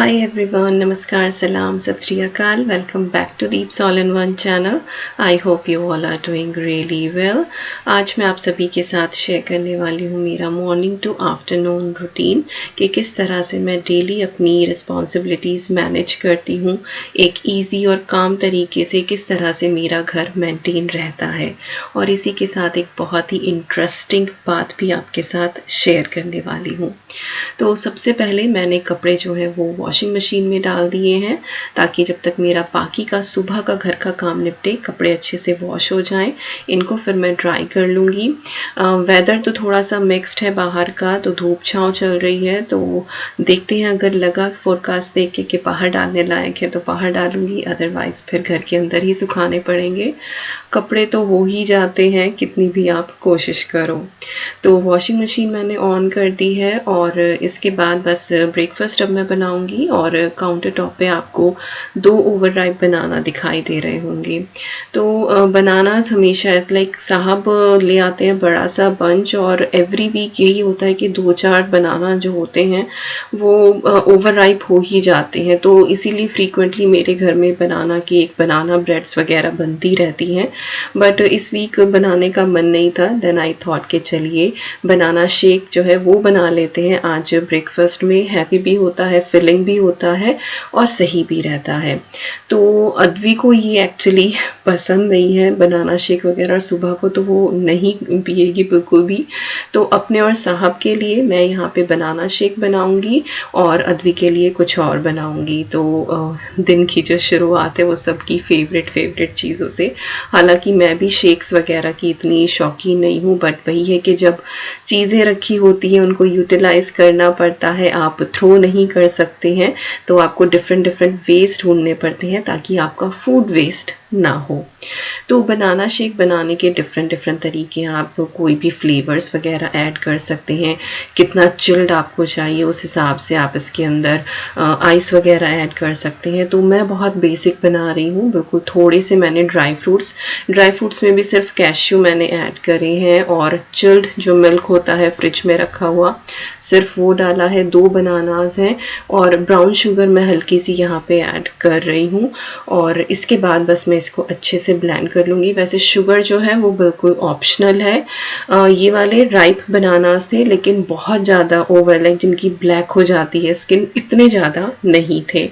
Hi everyone, Namaskar, Salam, Sat Sri Akal. Welcome back to Deep All in One channel. I hope you all are doing really well. आज मैं आप सभी के साथ share करने वाली हूँ मेरा मॉर्निंग टू आफ्टरनून रूटीन कि किस तरह से मैं डेली अपनी रिस्पॉन्सिबिलिटीज़ मैनेज करती हूँ, एक इजी और काम तरीके से किस तरह से मेरा घर मेंटेन रहता है। और इसी के साथ एक बहुत ही इंटरेस्टिंग बात भी आपके साथ शेयर करने वाली हूँ। तो सबसे पहले मैंने कपड़े जो है वो वॉशिंग मशीन में डाल दिए हैं ताकि जब तक मेरा बाकी का सुबह का घर का काम निपटे कपड़े अच्छे से वॉश हो जाएं। इनको फिर मैं ड्राई कर लूँगी। वेदर तो थोड़ा सा मिक्स्ड है बाहर का, तो धूप छाँव चल रही है, तो देखते हैं अगर लगा फोरकास्ट देख के कि बाहर डालने लायक है तो बाहर डालूँगी, अदरवाइज़ फिर घर के अंदर ही सुखाने पड़ेंगे। कपड़े तो हो ही जाते हैं कितनी भी आप कोशिश करो। तो वॉशिंग मशीन मैंने ऑन कर दी है और इसके बाद बस ब्रेकफास्ट अब मैं बनाऊंगी और काउंटर टॉप पे आपको 2 ओवरराइप बनाना दिखाई दे रहे होंगे। तो बनानास हमेशा लाइक साहब ले आते हैं बड़ा सा बंच और एवरी वीक यही होता है कि 2-4 बनाना जो होते हैं वो ओवरराइप हो ही जाते हैं। तो इसीलिए फ्रीक्वेंटली मेरे घर में बनाना केक, बनाना ब्रेड्स वगैरह बनती रहती हैं। बट इस वीक बनाने का मन नहीं था, देन आई थॉट कि चलिए बनाना शेक जो है वो बना लेते हैं आज ब्रेकफास्ट में। हैवी भी होता है, फिलिंग भी होता है और सही भी रहता है। तो अद्वी को ये एक्चुअली पसंद नहीं है बनाना शेक वगैरह, सुबह को तो वो नहीं पिएगी बिल्कुल भी। तो अपने और साहब के लिए मैं यहाँ पे बनाना शेक बनाऊंगी और अद्वी के लिए कुछ और बनाऊंगी। तो दिन की जो शुरुआत है वो सबकी फेवरेट चीज़ों से। हालांकि मैं भी शेक्स वगैरह की इतनी शौकीन नहीं हूँ, बट वही है कि जब चीज़ें रखी होती हैं उनको यूटिलाइज करना पड़ता है, आप थ्रो नहीं कर सकते हैं, तो आपको डिफरेंट वेज ढूंढने पड़ते हैं ताकि आपका फूड वेस्ट ना हो। तो बनाना शेक बनाने के डिफरेंट तरीके हैं। आप कोई भी फ्लेवर्स वगैरह ऐड कर सकते हैं, कितना चिल्ड आपको चाहिए उस हिसाब से आप इसके अंदर आइस वगैरह ऐड कर सकते हैं। तो मैं बहुत बेसिक बना रही हूँ, बिल्कुल थोड़े से मैंने ड्राई फ्रूट्स में भी सिर्फ कैश्यू मैंने ऐड करे हैं और चिल्ड जो मिल्क होता है फ्रिज में रखा हुआ सिर्फ वो डाला है। 2 बनानास हैं और ब्राउन शुगर मैं हल्की सी यहाँ पे ऐड कर रही हूँ और इसके बाद बस मैं इसको अच्छे से ब्लेंड कर लूँगी। वैसे शुगर जो है वो बिल्कुल ऑप्शनल है। ये वाले राइप बनानास थे लेकिन बहुत ज़्यादा ओवर लाइक जिनकी ब्लैक हो जाती है स्किन, इतने ज़्यादा नहीं थे।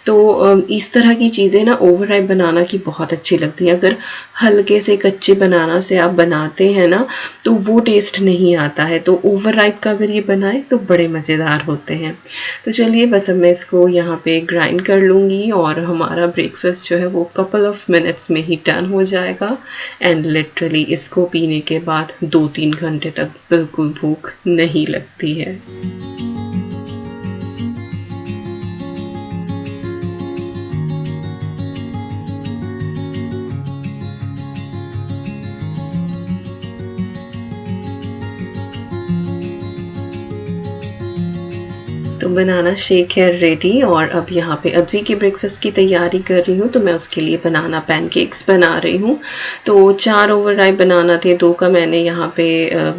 तो इस तरह की चीज़ें ना ओवर राइप बनाना की बहुत अच्छी लगती हैं। अगर हल्के से कच्चे बनाना से आप बनाते हैं ना तो वो टेस्ट नहीं आता है, तो ओवर राइप का अगर ये बनाए तो बड़े मज़ेदार होते हैं। तो चलिए बस अब मैं इसको यहाँ पे ग्राइंड कर लूँगी और हमारा ब्रेकफास्ट जो है वो कपल ऑफ मिनट्स में ही डन हो जाएगा। एंड लिटरली इसको पीने के बाद 2-3 घंटे तक बिल्कुल भूख नहीं लगती है। तो बनाना शेक है रेडी और अब यहाँ पे अद्वी के ब्रेकफास्ट की तैयारी कर रही हूँ। तो मैं उसके लिए बनाना पैनकेक्स बना रही हूँ। तो 4 ओवरराइप बनाना थे, 2 का मैंने यहाँ पे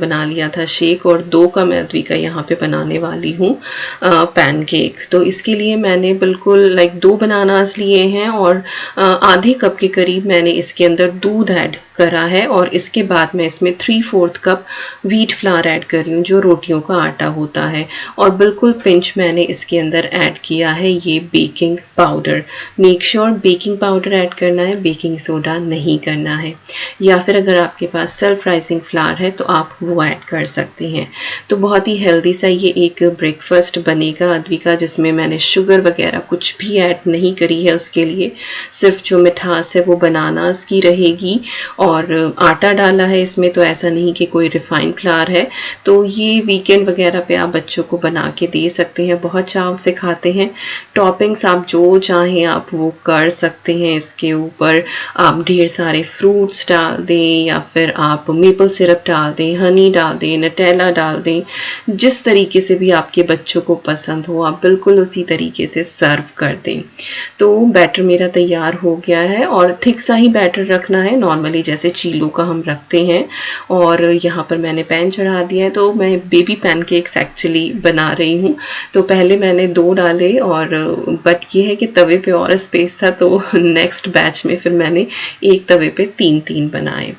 बना लिया था शेक और 2 का मैं अद्वी का यहाँ पे बनाने वाली हूँ पैनकेक। तो इसके लिए मैंने बिल्कुल लाइक 2 बनानास लिए हैं और आधे कप के करीब मैंने इसके अंदर दूध ऐड करा है और इसके बाद मैं इसमें 3/4 कप व्हीट फ्लावर ऐड कर रही हूँ जो रोटियों का आटा होता है। और बिल्कुल पिंच मैंने इसके अंदर ऐड किया है ये baking powder. Make sure baking powder add करना है, बेकिंग सोडा नहीं करना है। या फिर अगर आपके पास सेल्फ राइजिंग फ्लावर है तो आप वो ऐड कर सकते हैं। तो बहुत ही हेल्दी सा ये एक ब्रेकफास्ट बनेगा अद्वी का, जिसमें मैंने शुगर वगैरह कुछ भी ऐड नहीं करी है। उसके लिए सिर्फ जो मिठास है वो बनानास की रहेगी और आटा डाला है इसमें, तो ऐसा नहीं कि कोई रिफाइंड फ्लावर है। तो ये वीकेंड वगैरह पे आप बच्चों को बना के दे सकते हैं, बहुत चाव से खाते हैं। टॉपिंग्स आप जो चाहें आप वो कर सकते हैं। इसके ऊपर आप ढेर सारे फ्रूट्स डाल दें या फिर आप मेपल सिरप डाल दें, हनी डाल दें, नटेला डाल दें, जिस तरीके से भी आपके बच्चों को पसंद हो आप बिल्कुल उसी तरीके से सर्व कर दें। तो बैटर मेरा तैयार हो गया है और थिक सा ही बैटर रखना है, नॉर्मली जैसे जैसे चीलों का हम रखते हैं। और यहाँ पर मैंने पैन चढ़ा दिया है, तो मैं बेबी पैनकेक्स एक्चुअली बना रही हूँ। तो पहले मैंने 2 डाले, और बट ये है कि तवे पे और स्पेस था, तो नेक्स्ट बैच में फिर मैंने एक तवे पे 3-3 बनाए।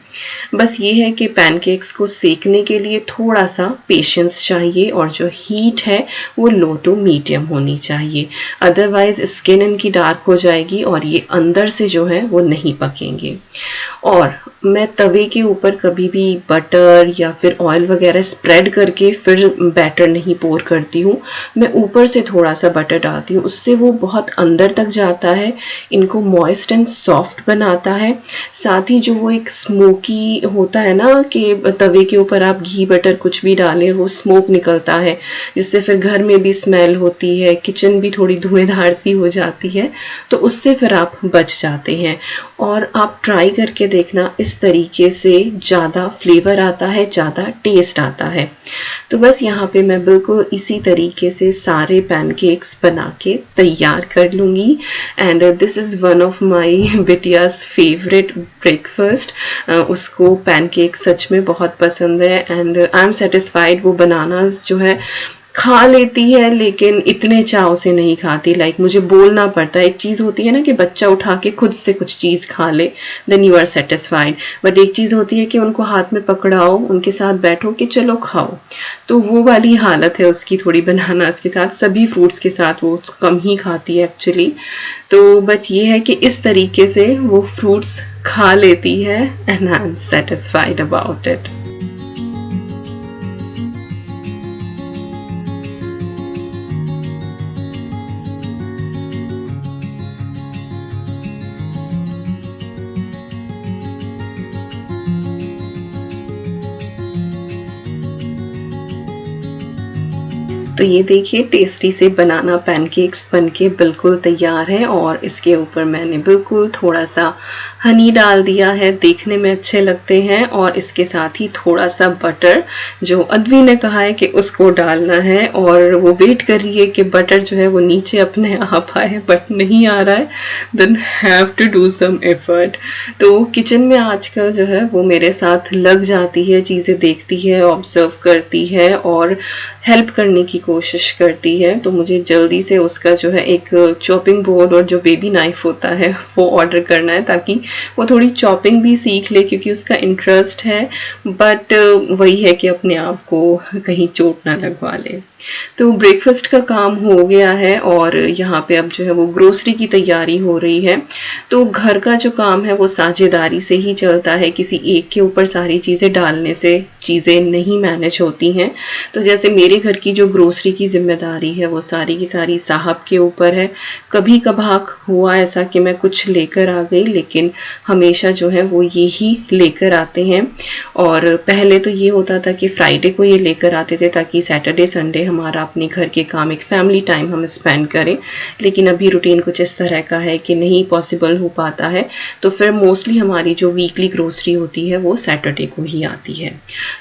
बस ये है कि पैनकेक्स को सेकने के लिए थोड़ा सा पेशेंस चाहिए, और जो हीट है वो लो टू मीडियम होनी चाहिए, अदरवाइज स्किन इनकी डार्क हो जाएगी और ये अंदर से जो है वो नहीं पकेंगे। और मैं तवे के ऊपर कभी भी बटर या फिर ऑयल वगैरह स्प्रेड करके फिर बैटर नहीं पोर करती हूँ। मैं ऊपर से थोड़ा सा बटर डालती हूँ, उससे वो बहुत अंदर तक जाता है, इनको मॉइस्ट एंड सॉफ्ट बनाता है। साथ ही जो वो एक स्मोकी होता है ना कि तवे के ऊपर आप घी बटर कुछ भी डालें वो स्मोक निकलता है, जिससे फिर घर में भी स्मेल होती है, किचन भी थोड़ी धुएंधार सी हो जाती है, तो उससे फिर आप बच जाते हैं। और आप ट्राई करके देखना, इस तरीके से ज़्यादा फ्लेवर आता है, ज़्यादा टेस्ट आता है। तो बस यहाँ पे मैं बिल्कुल इसी तरीके से सारे पैनकेक्स बना के तैयार कर लूँगी। And this is one of my बिटियाज़ फेवरेट ब्रेकफास्ट। उसको पैनकेक सच में बहुत पसंद है, एंड आई एम सेटिस्फाइड। वो बनानास जो है खा लेती है, लेकिन इतने चाव से नहीं खाती। लाइक मुझे बोलना पड़ता है। एक चीज़ होती है ना कि बच्चा उठा के खुद से कुछ चीज़ खा ले, then you are satisfied. But एक चीज़ होती है कि उनको हाथ में पकड़ाओ, उनके साथ बैठो कि चलो खाओ, तो वो वाली हालत है उसकी थोड़ी बनानास के साथ। सभी फ्रूट्स के साथ वो कम ही खाती है एक्चुअली। तो बट ये है कि इस तरीके से वो फ्रूट्स खा लेती है, and I am satisfied about it. तो ये देखिए टेस्टी से बनाना पैनकेक्स बनके बिल्कुल तैयार है, और इसके ऊपर मैंने बिल्कुल थोड़ा सा हनी डाल दिया है, देखने में अच्छे लगते हैं। और इसके साथ ही थोड़ा सा बटर, जो अद्वी ने कहा है कि उसको डालना है, और वो वेट कर रही है कि बटर जो है वो नीचे अपने आप आए, बट नहीं आ रहा है, then have to do some effort. तो किचन में आजकल जो है वो मेरे साथ लग जाती है, चीज़ें देखती है, ऑब्जर्व करती है और हेल्प करने की कोशिश करती है। तो मुझे जल्दी से उसका जो है एक चॉपिंग बोर्ड और जो बेबी नाइफ होता है वो ऑर्डर करना है, ताकि वो थोड़ी चॉपिंग भी सीख ले, क्योंकि उसका इंटरेस्ट है। बट वही है कि अपने आप को कहीं चोट ना लगवा ले। तो ब्रेकफास्ट का काम हो गया है, और यहाँ पे अब जो है वो ग्रोसरी की तैयारी हो रही है। तो घर का जो काम है वो साझेदारी से ही चलता है, किसी एक के ऊपर सारी चीज़ें डालने से चीज़ें नहीं मैनेज होती हैं। तो जैसे मेरे घर की जो ग्रोसरी की जिम्मेदारी है वो सारी की सारी साहब के ऊपर है। कभी कभार हुआ ऐसा कि मैं कुछ लेकर आ गई, लेकिन हमेशा जो है वो ये ही लेकर आते हैं। और पहले तो ये होता था कि फ्राइडे को ये लेकर आते थे, ताकि सैटरडे संडे हमारा अपने घर के काम, एक फैमिली टाइम हम स्पेंड करें। लेकिन अभी रूटीन कुछ इस तरह का है कि नहीं पॉसिबल हो पाता है, तो फिर मोस्टली हमारी जो वीकली ग्रोसरी होती है वो सैटरडे को ही आती है।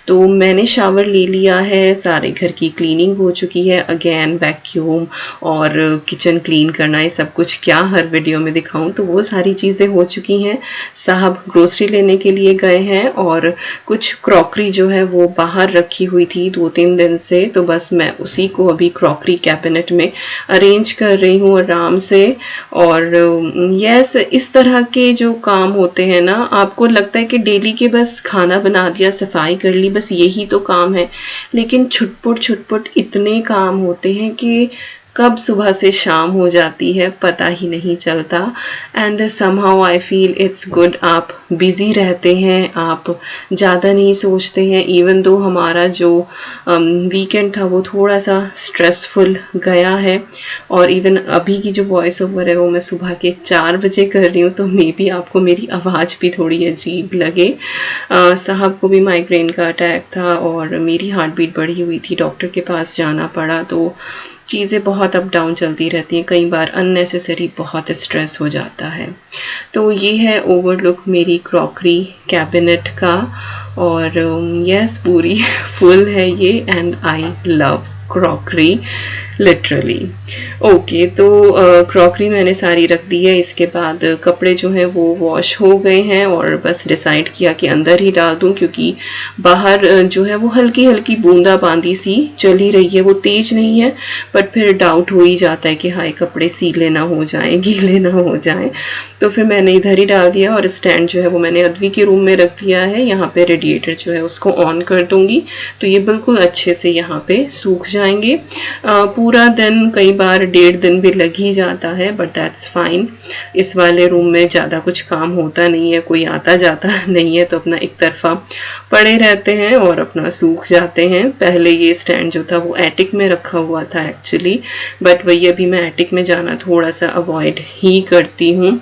तो मैंने शावर ले लिया है, सारे घर की क्लीनिंग हो चुकी है, अगेन वैक्यूम और किचन क्लीन करना, ये सब कुछ क्या हर वीडियो में दिखाऊं, तो वो सारी चीज़ें हो चुकी हैं। साहब ग्रोसरी लेने के लिए गए हैं, और कुछ क्रॉकरी जो है वो बाहर रखी हुई थी 2-3 दिन से, तो बस मैं उसी को अभी क्रॉकरी कैबिनेट में अरेंज कर रही हूँ आराम से। और यस, इस तरह के जो काम होते हैं ना, आपको लगता है कि डेली के बस खाना बना दिया, सफाई कर ली, बस यही तो काम है। लेकिन छुटपुट इतने काम होते हैं कि कब सुबह से शाम हो जाती है पता ही नहीं चलता। And somehow I feel it's good, आप बिजी रहते हैं, आप ज़्यादा नहीं सोचते हैं। इवन दो हमारा जो वीकेंड था वो थोड़ा सा स्ट्रेसफुल गया है, और इवन अभी की जो वॉइस ओवर है वो मैं सुबह के 4 बजे कर रही हूँ, तो मे बी आपको मेरी आवाज़ भी थोड़ी अजीब लगे। साहब को भी माइग्रेन का अटैक था, और मेरी हार्ट बीट बढ़ी हुई थी, डॉक्टर के पास जाना पड़ा। तो चीज़ें बहुत अप डाउन चलती रहती हैं, कई बार अननेसेसरी बहुत स्ट्रेस हो जाता है। तो ये है ओवरलुक मेरी क्रॉकरी कैबिनेट का, और यस पूरी फुल है ये, and I love crockery. Literally. Okay, तो क्रॉकरी मैंने सारी रख दी है। इसके बाद कपड़े जो हैं वो वॉश हो गए हैं और बस डिसाइड किया कि अंदर ही डाल दूं, क्योंकि बाहर जो है वो हल्की हल्की बूंदा बांदी सी चल ही रही है, वो तेज नहीं है, बट फिर डाउट हो ही जाता है कि हाय कपड़े सीले ना हो जाए, गीले ना हो जाए। तो फिर मैंने इधर ही डाल दिया और स्टैंड जो है वो मैंने अद्वी के रूम में रख दिया है। यहाँ पे रेडिएटर जो है उसको ऑन कर दूंगी तो ये बिल्कुल अच्छे से यहाँ पे सूख जाएंगे। पूरा दिन, कई बार 1.5 दिन भी लग ही जाता है, बट दैट्स फाइन। इस वाले रूम में ज़्यादा कुछ काम होता नहीं है, कोई आता जाता नहीं है, तो अपना एक तरफा पड़े रहते हैं और अपना सूख जाते हैं। पहले ये स्टैंड जो था वो एटिक में रखा हुआ था एक्चुअली, बट वही अभी मैं एटिक में जाना थोड़ा सा अवॉइड ही करती हूँ,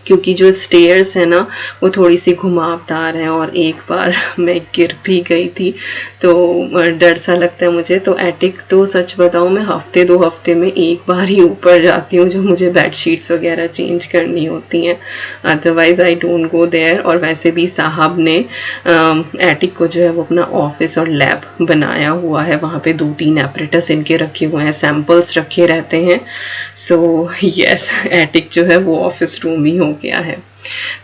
क्योंकि जो स्टेयर्स है ना वो थोड़ी सी घुमावदार हैं और एक बार मैं गिर भी गई थी, तो डर सा लगता है मुझे। तो एटिक तो सच बताऊं मैं हफ्ते 2 हफ्ते में एक बार ही ऊपर जाती हूँ, जो मुझे बेडशीट्स वगैरह चेंज करनी होती हैं, otherwise I don't go there. और वैसे भी साहब ने एटिक को जो है वो अपना ऑफिस और लैब बनाया हुआ है, वहाँ पे 2-3 एपरेटस इनके रखे हुए हैं, सैम्पल्स रखे रहते हैं। सो यस, एटिक जो है वो ऑफिस रूम ही हो गया है।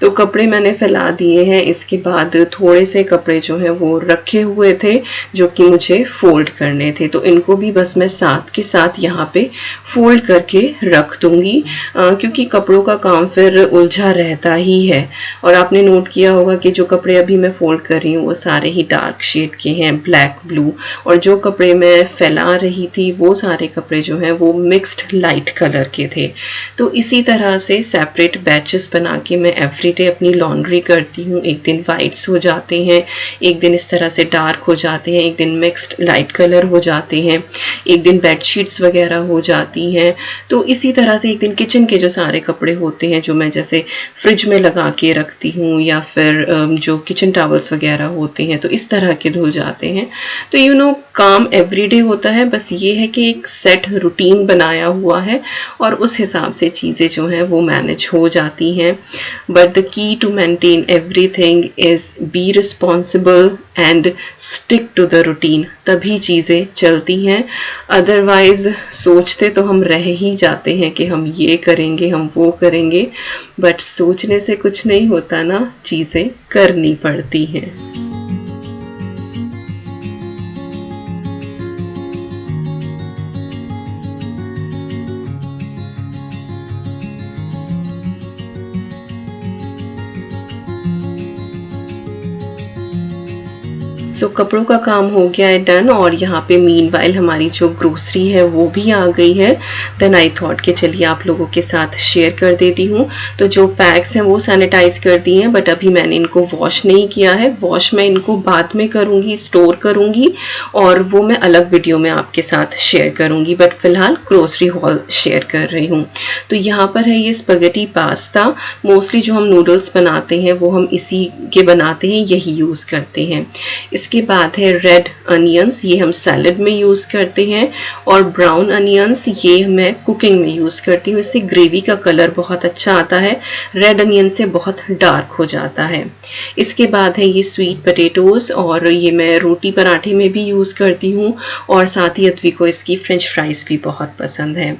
तो कपड़े मैंने फैला दिए हैं। इसके बाद थोड़े से कपड़े जो हैं वो रखे हुए थे जो कि मुझे फोल्ड करने थे, तो इनको भी बस मैं साथ के साथ यहाँ पे फोल्ड करके रख दूंगी, क्योंकि कपड़ों का काम फिर उलझा रहता ही है। और आपने नोट किया होगा कि जो कपड़े अभी मैं फोल्ड कर रही हूँ वो सारे ही डार्क शेड के हैं, ब्लैक ब्लू, और जो कपड़े मैं फैला रही थी वो सारे कपड़े जो हैं वो मिक्स्ड लाइट कलर के थे। तो इसी तरह से सेपरेट बैचेस बना के मैं एवरीडे अपनी लॉन्ड्री करती हूँ। एक दिन वाइट्स हो जाते हैं, एक दिन इस तरह से डार्क हो जाते हैं, एक दिन मिक्स्ड लाइट कलर हो जाते हैं, एक दिन बेडशीट्स वगैरह हो जाती हैं। तो इसी तरह से एक दिन किचन के जो सारे कपड़े होते हैं जो मैं जैसे फ्रिज में लगा के रखती हूँ, या फिर जो किचन टॉवल्स वगैरह होते हैं तो इस तरह के धुल जाते हैं। तो यू नो काम एवरीडे होता है, बस ये है कि एक सेट रूटीन बनाया हुआ है और उस हिसाब से चीज़ें जो हैं वो मैनेज हो जाती हैं। But the key to maintain everything is be responsible and stick to the routine. तभी चीज़ें चलती हैं। अदरवाइज सोचते तो हम रह ही जाते हैं कि हम ये करेंगे, हम वो करेंगे, बट सोचने से कुछ नहीं होता ना, चीज़ें करनी पड़ती हैं। सो कपड़ों का काम हो गया है डन, और यहाँ पे मीनवाइल हमारी जो ग्रोसरी है वो भी आ गई है। देन आई थॉट कि चलिए आप लोगों के साथ शेयर कर देती हूँ। तो जो पैक्स हैं वो सैनिटाइज कर दिए हैं, बट अभी मैंने इनको वॉश नहीं किया है। वॉश मैं इनको बाद में करूँगी, स्टोर करूँगी, और वो मैं अलग वीडियो में आपके साथ शेयर करूँगी, बट फिलहाल ग्रोसरी हॉल शेयर कर रही हूँ। तो यहाँ पर है ये स्पगेटी पास्ता। मोस्टली जो हम नूडल्स बनाते हैं वो हम इसी के बनाते हैं, यही यूज़ करते हैं। इसके बाद है रेड अनियंस, ये हम सैलेड में यूज़ करते हैं, और ब्राउन अनियंस ये मैं कुकिंग में यूज़ करती हूँ। इससे ग्रेवी का कलर बहुत अच्छा आता है, रेड अनियन से बहुत डार्क हो जाता है। इसके बाद है ये स्वीट पोटैटोज, और ये मैं रोटी पराठे में भी यूज़ करती हूँ, और साथ ही अद्वी को इसकी फ्रेंच फ्राइज भी बहुत पसंद है।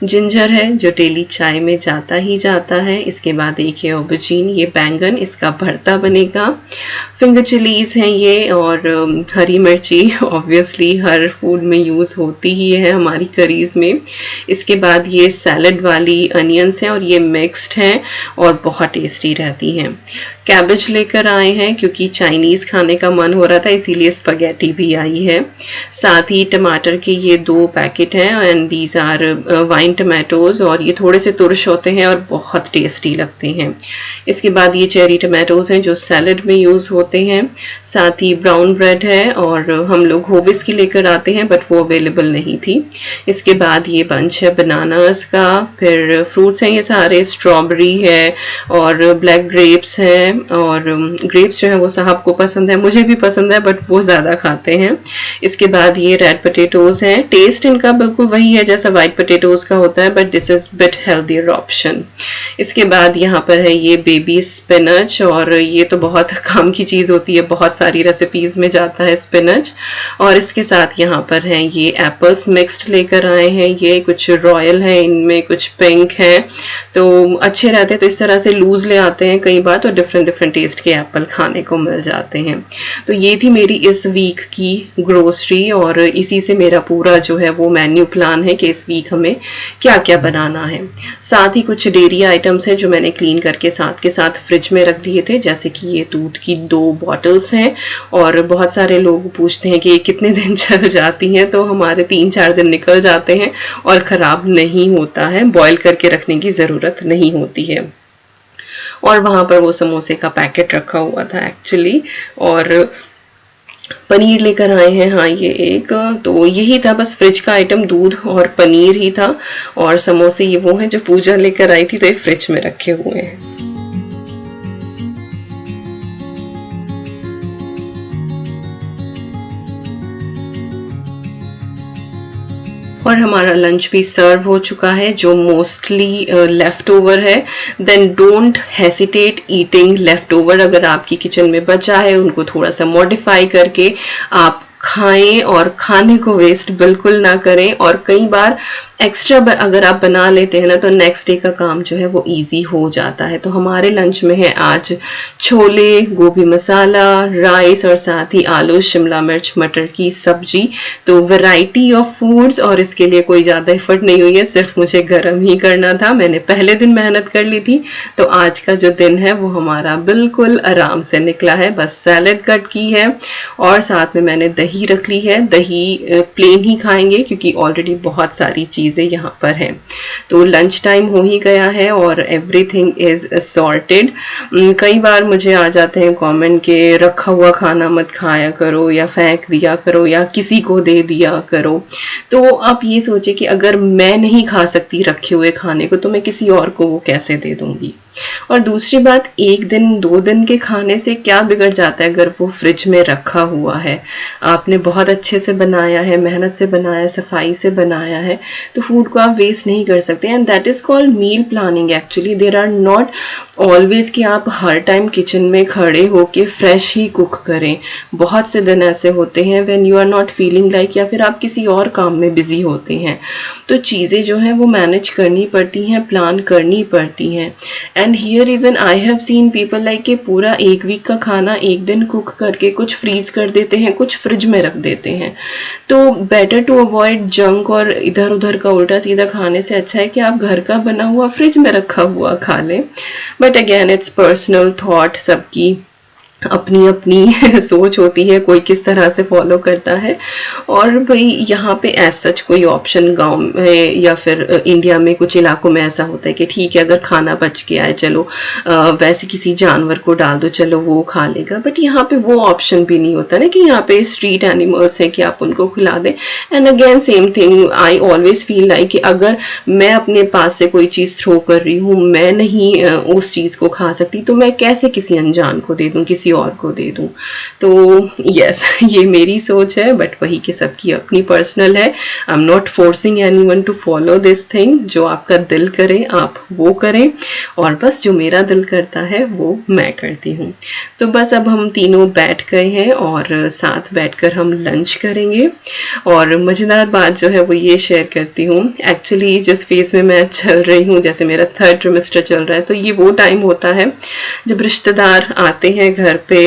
जिंजर है जो डेली चाय में जाता ही जाता है। इसके बाद एक है ऑबजीन, ये बैंगन, इसका भरता बनेगा। फिंगर चिलीज हैं ये, और हरी मिर्ची ऑब्वियसली हर फूड में यूज़ होती ही है हमारी करीज में। इसके बाद ये सैलड वाली अनियंस हैं, और ये मिक्स्ड हैं और बहुत टेस्टी रहती हैं। कैबेज लेकर आए हैं क्योंकि चाइनीज़ खाने का मन हो रहा था, इसीलिए स्पगेटी भी आई है। साथ ही टमाटर के ये 2 पैकेट हैं, and these are vine tomatoes, और ये थोड़े से तुरश होते हैं और बहुत टेस्टी लगते हैं। इसके बाद ये चेरी टमाटोज हैं जो सैलड में यूज़ होते हैं। साथ ही ब्राउन ब्रेड है, और हम लोग होविस की लेकर आते हैं बट वो अवेलेबल नहीं थी। इसके बाद ये बंच है बनानास का। फिर फ्रूट्स हैं ये सारे, स्ट्रॉबेरी है और ब्लैक ग्रेप्स है, और ग्रेप्स जो है वो साहब को पसंद है, मुझे भी पसंद है बट वो ज़्यादा खाते हैं। इसके बाद ये रेड पोटैटोज हैं, टेस्ट इनका बिल्कुल वही है जैसा वाइट पोटैटोज का होता है but this is bit healthier option. इसके बाद यहाँ पर है ये बेबी स्पिनच, और ये तो बहुत काम की चीज़ होती है, बहुत सारी रेसिपीज में जाता है स्पिनच। और इसके साथ यहाँ पर है ये एप्पल्स मिक्स्ड लेकर आए हैं, ये कुछ रॉयल है, इनमें कुछ पिंक है, तो अच्छे रहते हैं। तो इस तरह से लूज ले आते हैं कई बार, तो डिफरेंट डिफरेंट टेस्ट के एप्पल खाने को मिल जाते हैं। तो ये थी मेरी इस वीक की ग्रोसरी, और इसी से मेरा पूरा जो है वो मेन्यू प्लान है कि इस वीक हमें क्या क्या बनाना है। साथ ही कुछ डेयरी आइटम्स हैं जो मैंने क्लीन करके साथ के साथ फ्रिज में रख दिए थे, जैसे कि ये दूध की 2 बॉटल्स हैं, और बहुत सारे लोग पूछते हैं कि ये कितने दिन चल जाती हैं, तो हमारे 3-4 दिन निकल जाते हैं और खराब नहीं होता है, बॉयल करके रखने की जरूरत नहीं होती है। और वहां पर वो समोसे का पैकेट रखा हुआ था एक्चुअली, और पनीर लेकर आए हैं, हाँ ये एक, तो यही था बस फ्रिज का आइटम, दूध और पनीर ही था। और समोसे ये वो हैं जो पूजा लेकर आई थी, तो ये फ्रिज में रखे हुए हैं। और हमारा लंच भी सर्व हो चुका है, जो मोस्टली लेफ्ट ओवर है। Then don't hesitate eating left over. अगर आपकी किचन में बचा है, उनको थोड़ा सा मॉडिफाई करके आप खाएं, और खाने को वेस्ट बिल्कुल ना करें। और कई बार एक्स्ट्रा अगर आप बना लेते हैं ना, तो नेक्स्ट डे का काम जो है वो इजी हो जाता है। तो हमारे लंच में है आज छोले, गोभी मसाला, राइस, और साथ ही आलू शिमला मिर्च मटर की सब्जी। तो वैरायटी ऑफ फूड्स, और इसके लिए कोई ज्यादा एफर्ट नहीं हुई है, सिर्फ मुझे गर्म ही करना था। मैंने पहले दिन मेहनत कर ली थी, तो आज का जो दिन है वो हमारा बिल्कुल आराम से निकला है। बस सैलेड कट की है, और साथ में मैंने दही रख ली है। दही प्लेन ही खाएंगे क्योंकि ऑलरेडी बहुत सारी चीजें यहाँ पर है। तो लंच टाइम हो ही गया है और एवरीथिंग इज सॉर्टेड। कई बार मुझे आ जाते हैं कमेंट के रखा हुआ खाना मत खाया करो, या फेंक दिया करो, या किसी को दे दिया करो। तो आप ये सोचे कि अगर मैं नहीं खा सकती रखे हुए खाने को, तो मैं किसी और को वो कैसे दे दूंगी। और दूसरी बात, 1 दिन 2 दिन के खाने से क्या बिगड़ जाता है अगर वो फ्रिज में रखा हुआ है, आपने बहुत अच्छे से बनाया है, मेहनत से बनाया है, सफाई से बनाया है, तो फूड को आप वेस्ट नहीं कर सकते। And that is called meal planning actually. There are not always कि आप हर टाइम किचन में खड़े होके फ्रेश ही कुक करें। बहुत से दिन ऐसे होते हैं when you are not feeling like, या फिर आप किसी और काम में बिजी होते हैं, तो चीजें जो हैं वो मैनेज करनी पड़ती हैं, प्लान करनी पड़ती हैं। And here even I have seen people like कि पूरा 1 वीक का खाना 1 दिन कुक करके कुछ फ्रीज कर देते हैं, कुछ फ्रिज में रख देते हैं। तो बेटर टू अवॉइड जंक और इधर उधर का उल्टा सीधा खाने से अच्छा है कि आप घर का बना हुआ फ्रिज में रखा हुआ खा लें। But again it's personal thought, सबकी अपनी अपनी सोच होती है, कोई किस तरह से फॉलो करता है। और भाई यहाँ पे एज सच कोई ऑप्शन गांव में या फिर इंडिया में कुछ इलाकों में ऐसा होता है कि ठीक है अगर खाना बच के आए चलो वैसे किसी जानवर को डाल दो, चलो वो खा लेगा। बट यहाँ पे वो ऑप्शन भी नहीं होता ना कि यहाँ पे स्ट्रीट एनिमल्स है कि आप उनको खिला दें। And again same thing, I always feel like कि अगर मैं अपने पास से कोई चीज थ्रो कर रही हूँ, मैं नहीं उस चीज को खा सकती, तो मैं कैसे किसी अनजान को दे दूं, किसी और को दे दूं। तो यस ये मेरी सोच है, बट वही कि सबकी अपनी पर्सनल है। I am not forcing anyone to follow this thing. जो आपका दिल करे आप वो करें, और बस जो मेरा दिल करता है वो मैं करती हूँ। तो बस अब हम तीनों बैठ गए हैं और साथ बैठकर हम लंच करेंगे। और मजेदार बात जो है वो ये शेयर करती हूँ, एक्चुअली जिस फेज में मैं चल रही हूँ, जैसे मेरा 3rd ट्रिमेस्टर चल रहा है, तो ये वो टाइम होता है जब रिश्तेदार आते हैं घर पे।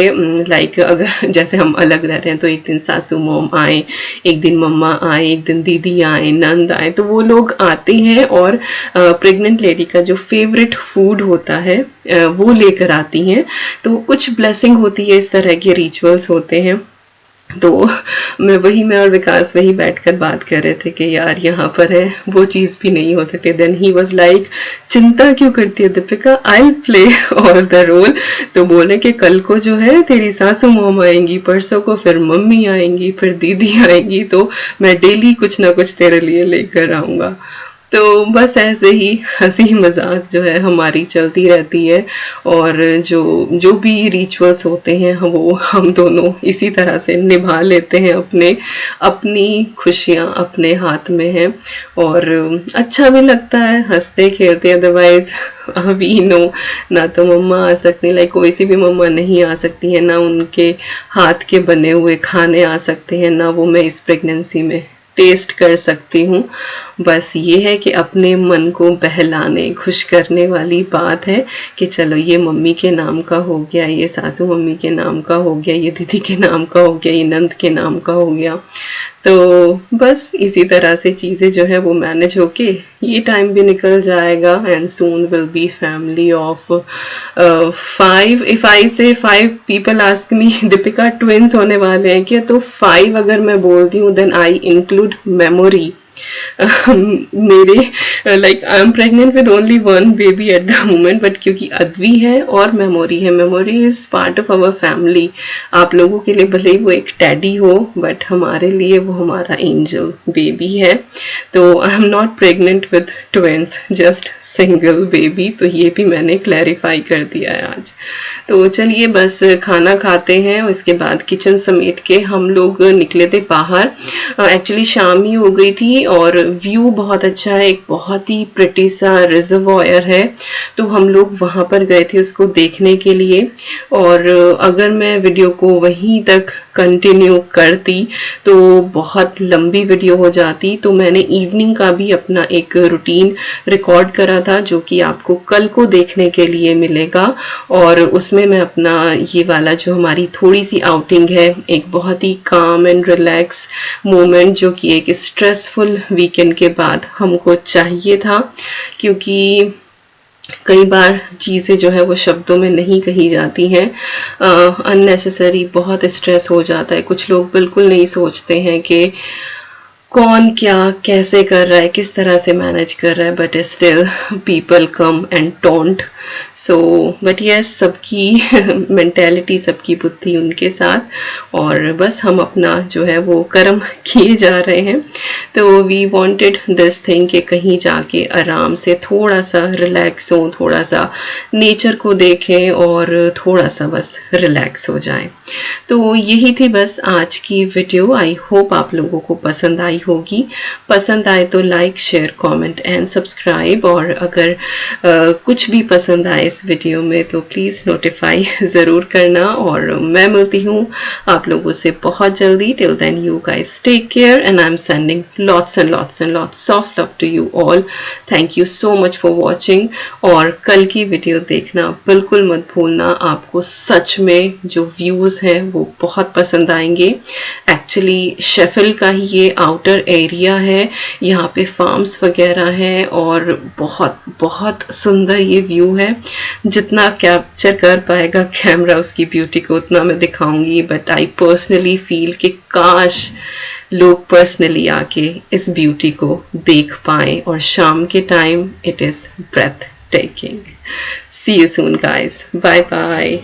लाइक अगर जैसे हम अलग रह रहे हैं तो एक दिन सासू मॉम आए, एक दिन मम्मा आए, एक दिन दीदी आए, नंद आए, तो वो लोग आते हैं और प्रेग्नेंट लेडी का जो फेवरेट फूड होता है वो लेकर आती हैं। तो कुछ ब्लेसिंग होती है, इस तरह के रिचुअल्स होते हैं। तो मैं और विकास वही बैठकर बात कर रहे थे कि यार यहाँ पर है वो चीज भी नहीं हो सकती। देन ही वाज लाइक, चिंता क्यों करती है Deepika, I play all the role. तो बोले कि कल को जो है तेरी सासू मॉम आएंगी, परसों को फिर मम्मी आएंगी, फिर दीदी आएंगी, तो मैं डेली कुछ ना कुछ तेरे लिए लेकर आऊंगा। तो बस ऐसे ही हंसी मजाक जो है हमारी चलती रहती है, और जो जो भी रिचुअल्स होते हैं वो हम दोनों इसी तरह से निभा लेते हैं। अपनी खुशियाँ अपने हाथ में है, और अच्छा भी लगता है हंसते खेलते। अदरवाइज वी नो, ना तो मम्मा आ सकती, लाइक कोई सी भी मम्मा नहीं आ सकती है, ना उनके हाथ के बने हुए खाने आ सकते हैं, ना वो मैं इस प्रेगनेंसी में टेस्ट कर सकती हूँ। बस ये है कि अपने मन को बहलाने खुश करने वाली बात है कि चलो ये मम्मी के नाम का हो गया, ये सासू मम्मी के नाम का हो गया, ये दीदी के नाम का हो गया, ये नंद के नाम का हो गया। तो बस इसी तरह से चीज़ें जो है वो मैनेज होके ये टाइम भी निकल जाएगा, and soon will be family of 5। If I से 5, people ask me Deepika twins होने वाले हैं क्या? तो 5 अगर मैं बोलती हूँ देन आई इंक्लूड मेमोरी। मेरे like I am pregnant with only one baby at the moment, but क्योंकि अद्वी है और मेमोरी है, memory is part of our family. आप लोगों के लिए भले ही वो एक टैडी हो, बट हमारे लिए वो हमारा एंजल बेबी है। तो आई am not pregnant with twins, just single baby. तो ये भी मैंने क्लैरिफाई कर दिया है आज। तो चलिए बस खाना खाते हैं, उसके बाद किचन समेट के हम लोग निकले थे बाहर। एक्चुअली शाम ही हो गई थी और व्यू बहुत अच्छा है, एक बहुत ही प्रिटी सा रिजर्वॉयर है, तो हम लोग वहां पर गए थे उसको देखने के लिए। और अगर मैं वीडियो को वहीं तक कंटिन्यू करती तो बहुत लंबी वीडियो हो जाती, तो मैंने इवनिंग का भी अपना एक रूटीन रिकॉर्ड करा था जो कि आपको कल को देखने के लिए मिलेगा। और उसमें मैं अपना ये वाला जो हमारी थोड़ी सी आउटिंग है, एक बहुत ही काम एंड रिलैक्स मोमेंट जो कि एक स्ट्रेसफुल वीकेंड के बाद हमको चाहिए था, क्योंकि कई बार चीज़ें जो है वो शब्दों में नहीं कही जाती हैं। अननेसेसरी बहुत स्ट्रेस हो जाता है। कुछ लोग बिल्कुल नहीं सोचते हैं कि कौन क्या कैसे कर रहा है, किस तरह से मैनेज कर रहा है, but still people come and taunt. So but yes, सबकी मेंटेलिटी सबकी बुद्धि उनके साथ, और बस हम अपना जो है वो कर्म किए जा रहे हैं। तो वी वांटेड दिस थिंग कि कहीं जाके आराम से थोड़ा सा रिलैक्स हो, थोड़ा सा नेचर को देखें और थोड़ा सा बस रिलैक्स हो जाए। तो यही थी बस आज की वीडियो। आई होप आप लोगों को पसंद आई होगी। पसंद आए तो like share comment and subscribe, और अगर कुछ भी पसंद आए इस वीडियो में तो प्लीज़ नोटिफाई ज़रूर करना। और मैं मिलती हूँ आप लोगों से बहुत जल्दी। Till then you guys take care, and I am sending lots and lots and lots of love to you all. Thank you so much for watching, और कल की वीडियो देखना बिल्कुल मत भूलना। आपको सच में जो व्यूज़ हैं वो बहुत पसंद आएंगे। एक्चुअली शेफिल्ड का ही ये आउटर एरिया है, यहाँ पे फार्म्स वगैरह हैं, और बहुत बहुत सुंदर ये व्यू है। जितना कैप्चर कर पाएगा कैमरा उसकी ब्यूटी को उतना मैं दिखाऊंगी, बट आई पर्सनली फील कि काश लोग पर्सनली आके इस ब्यूटी को देख पाएं, और शाम के time it is breathtaking. See you soon guys, bye bye.